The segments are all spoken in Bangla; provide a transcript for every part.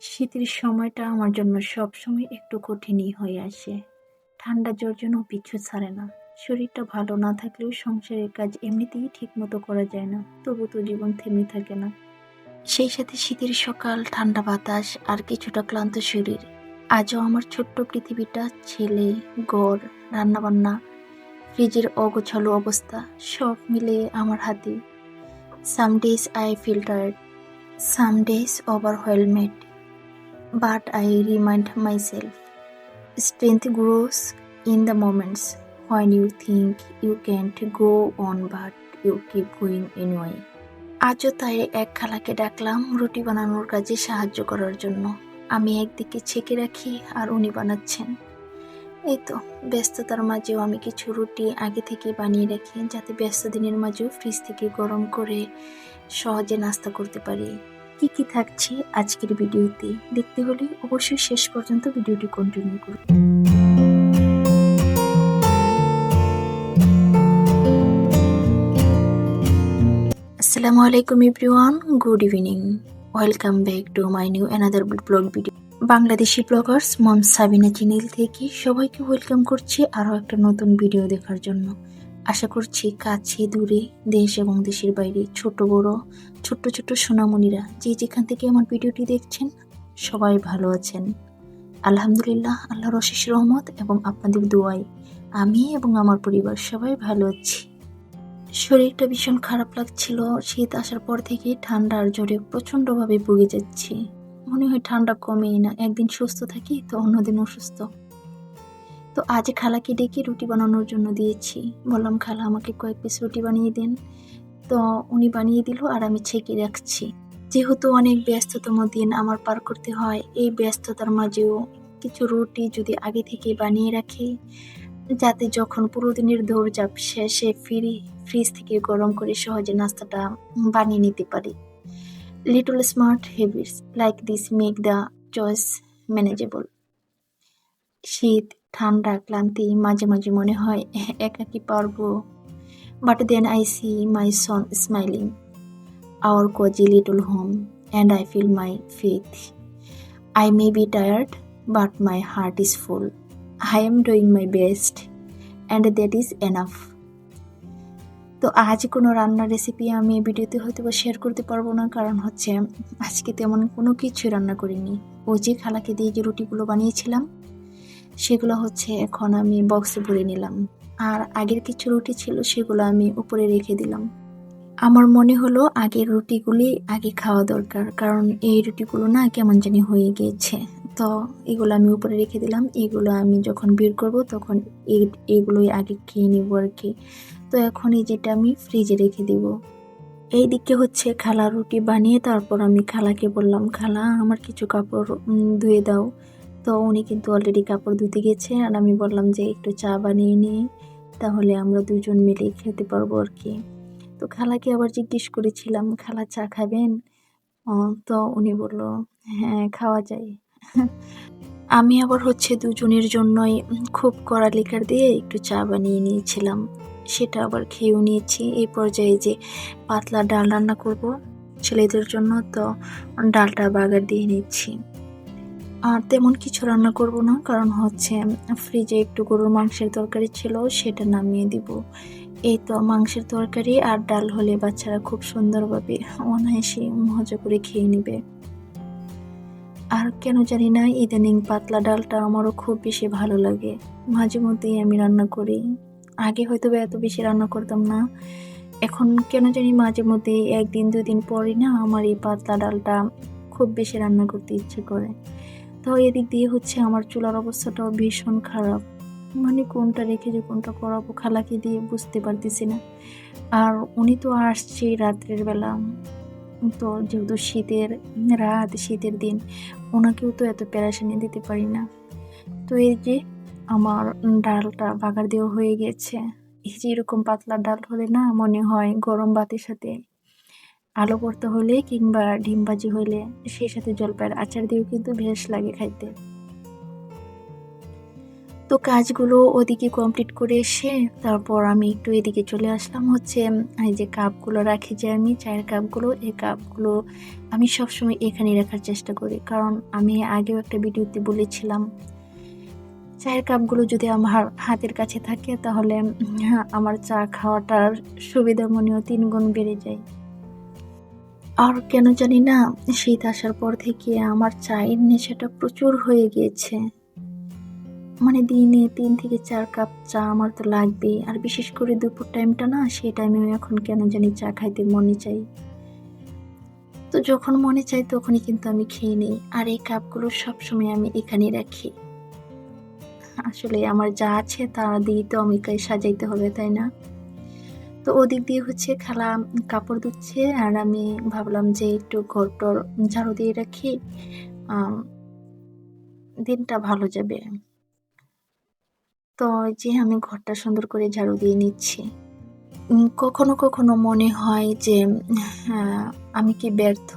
শীতের সময়টা আমার জন্য সবসময় একটু কঠিনই হয়ে আসে। ঠান্ডা জ্বর যেন পিছু ছাড়ে না। শরীরটা ভালো না থাকলেও সংসারের কাজ এমনিতেই ঠিকমতো করা যায় না। তবু তো জীবন থেমে থাকে না। সেই সাথে শীতের সকাল, ঠান্ডা বাতাস আর কিছুটা ক্লান্ত শরীর। আজও আমার ছোট্ট পৃথিবীটা, ছেলে, ঘর, রান্নাবান্না, ফ্রিজের অগোছালো অবস্থা সব মিলিয়ে আমার হাতে। Some days I feel tired, some days overwhelmed, but I remind myself, strength grows in the moments when you think you can't go on but you keep going anyway. আজও তাই এক খালাকে ডাকলাম রুটি বানানোর কাজে সাহায্য করার জন্য। আমি একদিকে ছেঁকে রাখি আর উনি বানাচ্ছেন। এই তো, ব্যস্ততার মাঝেও আমি কিছু রুটি আগে থেকে বানিয়ে রাখি, যাতে ব্যস্ত দিনের মাঝেও ফ্রিজ থেকে গরম করে সহজে নাস্তা করতে পারি। কি কি থাকছে আজকের ভিডিওতে দেখতে হলে অবশ্যই শেষ পর্যন্ত ভিডিওটি কন্টিনিউ করুন। আসসালামু আলাইকুম everyone, good evening, welcome back to my new another blog video. Bangladeshi bloggers mom Sabina channel থেকে সবাইকে ওয়েলকাম করছি আরও একটা নতুন ভিডিও দেখার জন্য। আশা করছি কাছে দূরে, দেশ এবং দেশের বাইরে, ছোট বড়, ছোট্ট ছোট্ট সোনামণিরা যে যেখান থেকে আমার ভিডিওটি দেখছেন সবাই ভালো আছেন। আলহামদুলিল্লাহ, আল্লাহর অশেষ রহমত এবং আপনাদের দোয়ায় আমি এবং আমার পরিবার সবাই ভালো আছি। শরীরটা ভীষণ খারাপ লাগছিল। শীত আসার পর থেকে ঠান্ডা আর জ্বরে প্রচণ্ডভাবে ভুগে যাচ্ছি। মনে হয় ঠান্ডা কমেই না, একদিন সুস্থ থাকি তো অন্যদিন অসুস্থ। তো আজ খালাকে ডেকে রুটি বানানোর জন্য দিয়েছি। বললাম, খালা আমাকে কয়েক পিস রুটি বানিয়ে দেন। তো উনি বানিয়ে দিল আর আমি ছেঁকে রাখছি। যেহেতু অনেক ব্যস্ততম দিন আমার পার করতে হয়, এই ব্যস্ততার মাঝেও কিছু রুটি যদি আগে থেকে বানিয়ে রাখি, যাতে যখন পুরো দিনের দৌড়ঝাঁপ শেষে ফিরি, ফ্রিজ থেকে গরম করে সহজে নাস্তাটা বানিয়ে নিতে পারি। Little smart habits like this make the choice manageable. শীত, ঠান্ডা, ক্লান্তি, মাঝে মাঝে মনে হয় একাকি পারবো, but then I see my son smiling, our cozy little home, and I feel my faith. I may be tired, but my heart is full. I am doing my best, and that is enough. তো আজ কোনো রান্নার রেসিপি আমি ভিডিওতে হয়তো বা শেয়ার করতে পারবো না, কারণ হচ্ছে আজকে তেমন কোনো কিছু রান্না করিনি। ওই যে খালাকে দিয়ে যে রুটিগুলো বানিয়েছিলাম সেগুলো হচ্ছে এখন আমি বক্সে ভরে নিলাম, আর আগের কিছু রুটি ছিল সেগুলো আমি উপরে রেখে দিলাম। আমার মনে হলো আগের রুটিগুলি আগে খাওয়া দরকার, কারণ এই রুটিগুলো না কেমন জানি হয়ে গিয়েছে। তো এগুলো আমি উপরে রেখে দিলাম, এগুলো আমি যখন বের করব তখন এগুলোই আগে খেয়ে নিব আর কি। তো এখন এই যেটা আমি ফ্রিজে রেখে দিব। এইদিকে হচ্ছে খালা রুটি বানিয়ে তারপর আমি খালাকে বললাম, খালা আমার কিছু কাপড় ধুয়ে দাও। তো উনি কিন্তু অলরেডি কাপড় ধুতে গেছে, আর আমি বললাম যে একটু চা বানিয়ে নিই, তাহলে আমরা দুজন মিলে খেতে পারবো আর কি। তো খালাকে আবার জিজ্ঞেস করেছিলাম, খালা চা খাবেন? তো উনি বলল হ্যাঁ খাওয়া যায়। আমি আবার হচ্ছে দুজনের জন্যই খুব কড়া লিকার দিয়ে একটু চা বানিয়ে নিয়েছিলাম, সেটা আবার খেয়েও নিয়েছি। এই পর্যায়ে যে পাতলা ডাল রান্না করব ছেলেদের জন্য, তো ডালটা বাগার দিয়ে নিচ্ছি। আর তেমন কিছু রান্না করব না, কারণ হচ্ছে ফ্রিজে একটু গরুর মাংসের তরকারি ছিল, সেটা নামিয়ে দিব। এই তো মাংসের তরকারি আর ডাল হলে বাচ্চারা খুব সুন্দরভাবে অনায়াসে মজা করে খেয়ে নেবে। আর কেন জানি না ইদানিং পাতলা ডালটা আমারও খুব বেশি ভালো লাগে, মাঝে মধ্যেই আমি রান্না করি। আগে হয়তো এত বেশি রান্না করতাম না, এখন কেন জানি মাঝে মধ্যে একদিন দুদিন পরই না আমার এই পাতলা ডালটা খুব বেশি রান্না করতে ইচ্ছে করে। তো এদিক দিয়ে হচ্ছে আমার চুলার অবস্থাটাও ভীষণ খারাপ, মানে কোনটা রেখে যে কোনটা করাবো খালাকে দিয়ে বুঝতে পারতেছি না। আর উনি তো আসছে রাত্রের বেলা, তো যেহেতু শীতের রাত, শীতের দিন, ওনাকেও তো এত পেরেশানি দিতে পারি না। তো এই যে আমার ডালটা বাগার দেওয়া হয়ে গেছে। এই যে এরকম পাতলা ডাল হলে না মনে হয় গরম ভাতের সাথে আলু ভর্তা হলে কিংবা ডিম ভাজি হলে সেই সাথে জলপাইয়ের আচার দিয়েও কিন্তু বেশ লাগে খাইতে। তো কাজগুলো ওদিকে কমপ্লিট করে এসে তারপর আমি একটু এদিকে চলে আসলাম। এই যে কাপগুলো রাখি যে আমি চায়ের কাপগুলো, এই কাপগুলো আমি সবসময় এখানেই রাখার চেষ্টা করি, কারণ আমি আগেও একটা ভিডিওতে বলেছিলাম চায়ের কাপগুলো যদি আমার হাতের কাছে থাকে তাহলে আমার চা খাওয়াটার সুবিধা মনেও 3 গুণ বেড়ে যায়। আর কেন জানি না, শীত আসার পর থেকে আমার চায়ের নেশাটা প্রচুর হয়ে গিয়েছে। মানে দিনে 3 থেকে 4 কাপ চা আমার তো লাগবেই। আর বিশেষ করে দুপুর টাইমটা না, সেই টাইমে এখন কেন জানি চা খাইতে মনে চাই। তো যখন মনে চাই তখনই কিন্তু আমি খেয়ে নিই। আর এই কাপগুলো সবসময় আমি এখানেই রাখি। আসলে আমার যা আছে তা দিয়ে তো আমাকে সাজাইতে হবে, তাই না? তো ওদিক দিয়ে খালা কাপড় ধুচ্ছে আর আমি ভাবলাম যে একটু ঘর-টর ঝাড়ু দিয়ে রাখি, আম দিনটা ভালো যাবে। তো এই যে আমি ঘরটা সুন্দর করে ঝাড়ু দিয়ে নিচ্ছি। কখনো, কখনো মনে হয় যে হ্যাঁ, আমি কি ব্যর্থ?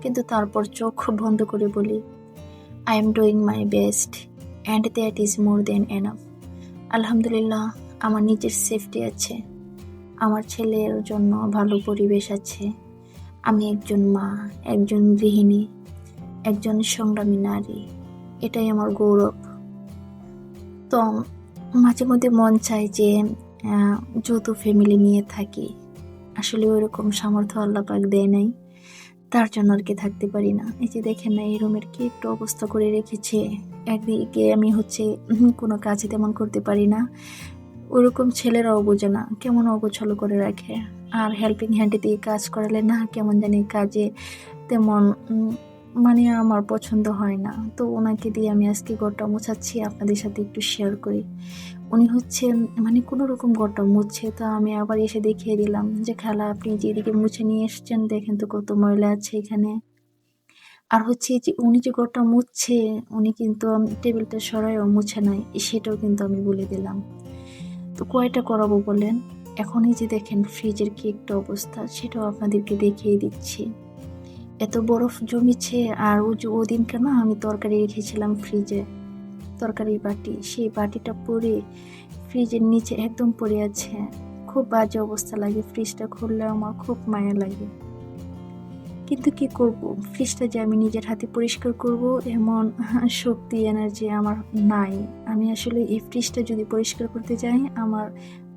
কিন্তু তারপর চোখ বন্ধ করে বলি, I am doing my best and that is more than enough. আলহামদুলিল্লাহ, আমার নিজের সেফটি আছে। আমার ছেলের জন্য ভালো পরিবেশ আছে। আমি একজন মা, একজন গৃহিণী, একজন সংগ্রামী নারী। এটাই আমার গৌরব। তো মাঝে মধ্যে মন চায় যে যৌথ ফ্যামিলি নিয়ে থাকি। আসলে ওইরকম সামর্থ্য আল্লাহ পাক দেয় নাই। তার জন্য আর কি থাকতে পারি না। এই যে দেখেন না, এই রুমের কি একটু অবস্থা করে রেখেছে। একদিকে আমি কোনো কাজই তেমন করতে পারি না। ওরকম ছেলেরাও বোঝে না, কেমন অগোছালো করে রাখে। আর হেল্পিং হ্যান্ড দিয়ে কাজ করালে না কেমন জানি কাজে তেমন মানে আমার পছন্দ হয় না। তো ওনাকে দিয়ে আমি আজকে ঘরটা মোছাচ্ছি, আপনাদের সাথে একটু শেয়ার করি। উনি মানে কোনো রকম ঘরটা মুছছে, তো আমি আবার এসে দেখিয়ে দিলাম যে খালা আপনি যেদিকে মুছে নিয়ে এসছেন দেখেন তো কত ময়লা আছে এখানে। আর যে উনি যে ঘরটা মুছছে উনি কিন্তু টেবিলটা সরাইও মুছে নাই, সেটাও কিন্তু আমি বলে দিলাম। তো কয়টা করাবো বলেন? এখন এই যে দেখেন ফ্রিজের কি একটা অবস্থা, সেটাও আপনাদেরকে দেখিয়ে দিচ্ছি। এত বরফ জমেছে। আর ওদিনকে না আমি তরকারি রেখেছিলাম ফ্রিজে, তরকারির বাটি, সেই বাটিটা পরে ফ্রিজের নিচে একদম পড়ে আছে। খুব বাজে অবস্থা লাগে, ফ্রিজটা খুললে আমার খুব মায়া লাগে। কিন্তু কি করব, ফ্রিজটা যে আমি নিজের হাতে পরিষ্কার করব এমন শক্তি এনার্জি আমার নাই। আমি আসলে এই ফ্রিজটা যদি পরিষ্কার করতে যাই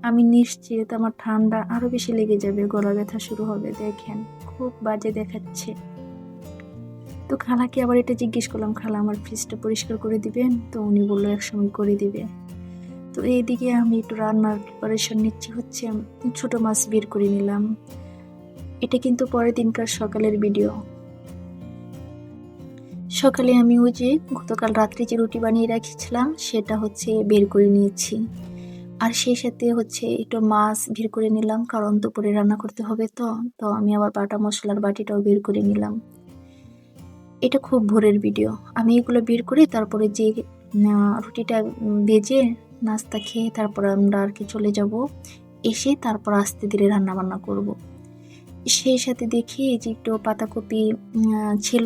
আমি নিশ্চিত আমার ঠান্ডা আরো বেশি লেগে যাবে, গলা ব্যথা শুরু হবে। দেখেন খুব বাজে দেখাচ্ছে। তো খালাকে আবার এটা জিজ্ঞেস করলাম, খালা আমার ফ্রিজটা পরিষ্কার করে দিবেন? তো উনি বললো একসময় করে দিবে। তো এইদিকে আমি একটু রান্নার প্রিপারেশন নিচ্ছি। ছোট মাছ বের করে নিলাম। এটা কিন্তু পরের দিনকার সকালের ভিডিও। সকালে আমি গতকাল রাত্রে যে রুটি বানিয়ে রাখছিলাম সেটা বের করে নিয়েছি। আর সেই সাথে একটু মাছ বের করে নিলাম, কারণ দুপুরে রান্না করতে হবে। তো আমি আবার বাটা মশলার বাটিটাও বের করে নিলাম। এটা খুব ভোরের ভিডিও। আমি এগুলো বের করে তারপরে যে রুটিটা ভেজে নাস্তা খেয়ে তারপর আমরা আর কি চলে যাব। এসে তারপর আস্তে ধীরে রান্না বান্না করব। সেই সাথে দেখি যে একটু পাতাকপি ছিল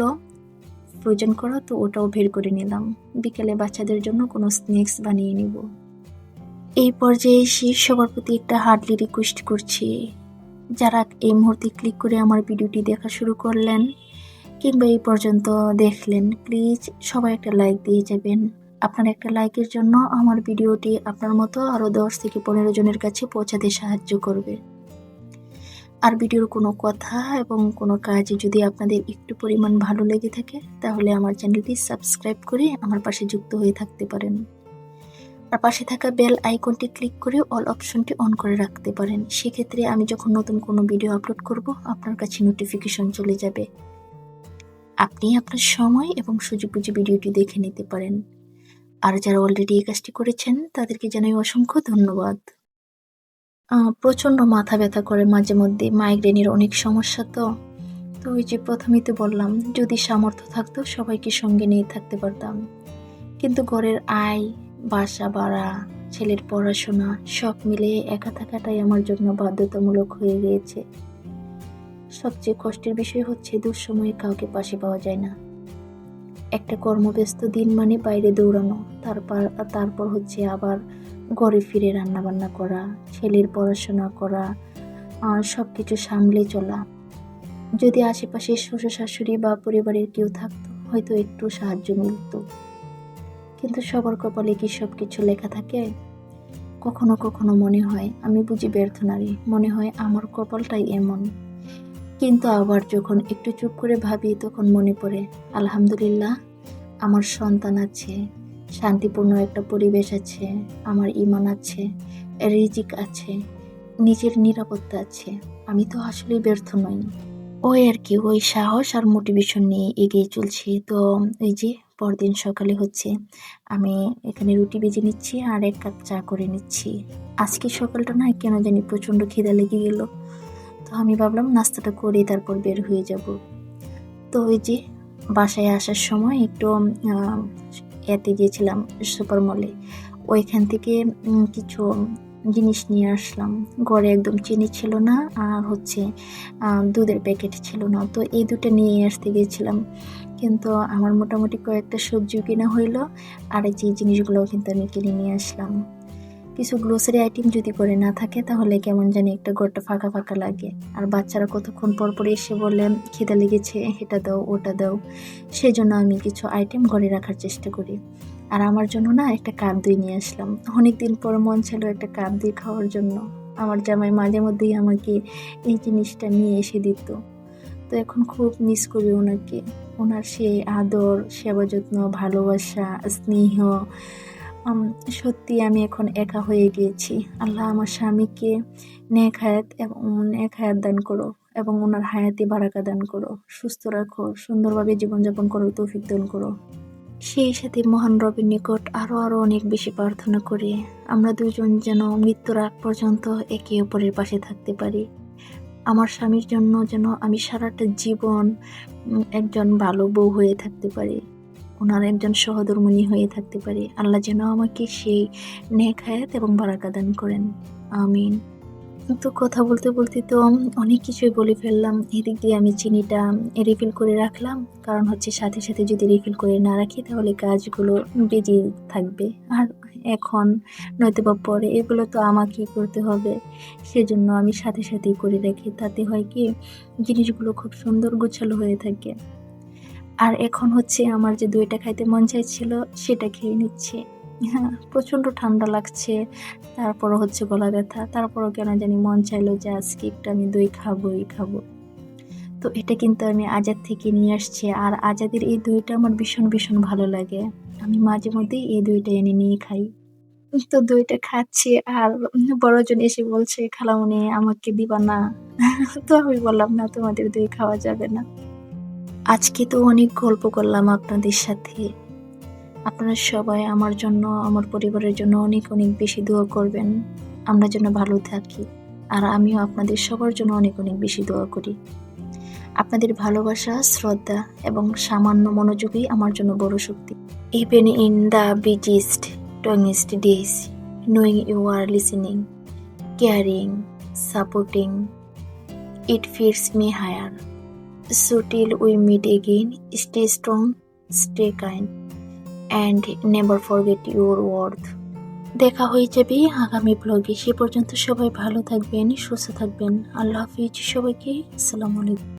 প্রয়োজন করা, তো ওটাও বের করে নিলাম। বিকেলে বাচ্চাদের জন্য কোনো স্ন্যাক্স বানিয়ে নিব। এই পর্যায়ে এসে সবার প্রতি একটা হার্ডলি রিকোয়েস্ট করছি, যারা এই মুহূর্তে ক্লিক করে আমার ভিডিওটি দেখা শুরু করলেন কিংবা এই পর্যন্ত দেখলেন, প্লিজ সবাই একটা লাইক দিয়ে যাবেন। আপনার একটা লাইকের জন্য আমার ভিডিওটি আপনার মতো আরও 10 থেকে 15 জনের কাছে পৌঁছাতে সাহায্য করবে। আর ভিডিওর কোনো কথা এবং কোনো কাজ যদি আপনাদের একটু পরিমাণ ভালো লেগে থাকে তাহলে আমার চ্যানেলটি সাবস্ক্রাইব করে আমার পাশে যুক্ত হয়ে থাকতে পারেন। আর পাশে থাকা বেল আইকনটি ক্লিক করে অল অপশনটি অন করে রাখতে পারেন। সেক্ষেত্রে আমি যখন নতুন কোনো ভিডিও আপলোড করব আপনার কাছে নোটিফিকেশন চলে যাবে। আপনি আপনার সময় এবং সুযোগ বুঝে ভিডিওটি দেখে নিতে পারেন। আর যারা অলরেডি এই কাজটি করেছেন তাদেরকে জানাই অসংখ্য ধন্যবাদ। প্রচণ্ড মাথা ব্যথা করে মাঝে মধ্যে, মাইগ্রেনের অনেক সমস্যা। তো ওই যে প্রথমেই তো বললাম, যদি সামর্থ্য থাকতো সবাইকে সঙ্গে নিয়ে থাকতে পারতাম। কিন্তু ঘরের আয়, বাসা ভাড়া, ছেলের পড়াশোনা সব মিলিয়ে একা থাকাটাই আমার জন্য বাধ্যতামূলক হয়ে গিয়েছে। সবচেয়ে কষ্টের বিষয় দুঃসময়ে কাউকে পাশে পাওয়া যায় না। একটা কর্মব্যস্ত দিন মানে বাইরে দৌড়ানো, তারপর হচ্ছে আবার ঘরে ফিরে রান্না বান্না করা, ছেলের পড়াশোনা করা, সব কিছু সামলে চলা। যদি আশেপাশে শ্বশুর শাশুড়ি বা পরিবারের কেউ থাকতো হয়তো একটু সাহায্য মিলতো, কিন্তু সবার কপালে কি সব কিছু লেখা থাকে? কখনো কখনো মনে হয় আমি বুঝি ব্যর্থ নারী, মনে হয় আমার কপালটাই এমন। কিন্তু আবার যখন একটু চুপ করে ভাবি তখন মনে পড়ে আলহামদুলিল্লাহ, আমার সন্তান আছে, শান্তিপূর্ণ একটা পরিবেশ আছে, আমার ঈমান আছে, রিজিক আছে, নিজের নিরাপত্তা আছে। আমি তো আসলেই ব্যর্থ নই। ওই আর কি, ওই সাহস আর মোটিভেশন নিয়ে এগিয়ে চলছি। তো এই যে পরদিন সকালে হচ্ছে আমি এখানে রুটি ভেজে নিচ্ছি আর 1 কাপ চা করে নিচ্ছি। আজকে সকালটা না কেন জানি প্রচন্ড খিদা লেগে গেল, তো আমি ভাবলাম নাস্তাটা করে তারপর বের হয়ে যাব। তো ওই যে বাসায় আসার সময় একটু এতে গিয়েছিলাম সুপার মলে, ওইখান থেকে কিছু জিনিস নিয়ে আসলাম। ঘরে একদম চিনি ছিল না আর হচ্ছে দুধের প্যাকেট ছিল না, তো এই দুটো নিয়ে আসতে গিয়েছিলাম। কিন্তু আমার মোটামুটি কয়েকটা সবজিও কেনা হইলো, আর এই যে জিনিসগুলোও কিন্তু আমি কিনে নিয়ে আসলাম। কিছু গ্রোসারি আইটেম যদি করে না থাকে তাহলে কেমন জানি একটা ঘরটা ফাঁকা ফাঁকা লাগে। আর বাচ্চারা কতক্ষণ পর পর এসে বলে খিদা লেগেছে, এটা দাও ওটা দাও, সেজন্য আমি কিছু আইটেম ঘরে রাখার চেষ্টা করি। আর আমার জন্য না একটা কাপ দই নিয়ে আসলাম, অনেকদিন পর মন ছিল একটা কাপ দই খাওয়ার জন্য। আমার জামাই মাঝে মধ্যেই আমাকে এই জিনিসটা নিয়ে এসে দিত, তো এখন খুব মিস করি ওনাকে, ওনার সেই আদর, সেবা যত্ন, ভালোবাসা, স্নেহ। সত্যি আমি এখন একা হয়ে গিয়েছি। আল্লাহ আমার স্বামীকে নেক হায়াত দান করো এবং ওনার হায়াতে বারাকা দান করো, সুস্থ রাখো, সুন্দরভাবে জীবনযাপন করার তৌফিক দান করো। সেই সাথে মহান রবের নিকট আরো অনেক বেশি প্রার্থনা করি আমরা দুজন যেন মৃত্যুর আগ পর্যন্ত একে অপরের পাশে থাকতে পারি। আমার স্বামীর জন্য যেন আমি সারাটা জীবন একজন ভালো বউ হয়ে থাকতে পারি, ওনার একজন সহধর্মিণী হয়ে থাকতে পারি। আল্লাহ যেন আমাকে সেই নেক হায়াত এবং বারাকা দান করেন, আমিন। তো কথা বলতে বলতে তো অনেক কিছুই বলে ফেললাম। এদিক দিয়ে আমি চিনিটা রিফিল করে রাখলাম, কারণ হচ্ছে সাথে সাথে যদি রিফিল করে না রাখি তাহলে কাজগুলো বেজে থাকবে, আর এখন নয়তোবা পরে এগুলো তো আমাকেই করতে হবে। সেজন্য আমি সাথে সাথেই করে রাখি, তাতে হয় কি জিনিসগুলো খুব সুন্দর গোছালো হয়ে থাকে। আর এখন হচ্ছে আমার যে দইটা খাইতে মন চাইছিল সেটা খেয়ে নিচ্ছি। হ্যাঁ, প্রচণ্ড ঠান্ডা লাগছে, তারপরও হচ্ছে গলা ব্যথা, তারপরও কেন জানি মন চাইলো যে আজকে একটু আমি দই খাবো। তো এটা কিন্তু আমি আজাদ থেকে নিয়ে আসছি, আর আজাদের এই দইটা আমার ভীষণ ভীষণ ভালো লাগে। আমি মাঝে মধ্যেই এই দইটা এনে নিয়ে খাই। তো দইটা খাচ্ছি আর বড়জন এসে বলছে খালামণি আমাকে দিবা না? তো আমি বললাম না, তোমাদের দই খাওয়া যাবে না। আজকে তো অনেক গল্প করলাম আপনাদের সাথে। আপনারা সবাই আমার জন্য, আমার পরিবারের জন্য অনেক অনেক বেশি দোয়া করবেন, আমরা যেন ভালো থাকি। আর আমিও আপনাদের সবার জন্য অনেক অনেক বেশি দোয়া করি। আপনাদের ভালোবাসা, শ্রদ্ধা এবং সামান্য মনোযোগই আমার জন্য বড় শক্তি। Even in the busiest, darkest days, knowing you are listening, caring, supporting, it feeds me higher. So till we meet again, stay strong, stay kind, and never forget your worth. দেখা হয়ে যাবে আগামী ব্লগে। সে পর্যন্ত সবাই ভালো থাকবেন, সুস্থ থাকবেন। আল্লাহ হাফিজ সবাইকে। আসসালামু আলাইকুম।